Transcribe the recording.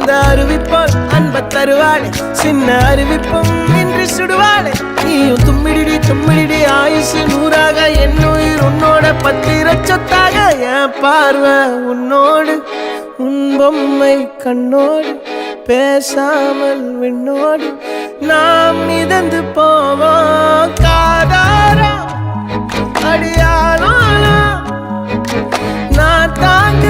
அந்த அறிவிப்பால் அன்ப தருவாளே சின்ன அறிவிப்பும் இன்று சுடுவாளே நீயும் தும்மிடி தும்மிடி ஆயுசு நூறாக என் உயிர் உன்னோட பத்திர சொத்தாக என் பார்வை உன்னோடு உன் பொம்மை கண்ணோடு பேசாமல் விண்ணோடு நாம் மிதந்து போவோம் காதாரா அடியாளோ நான் தாங்க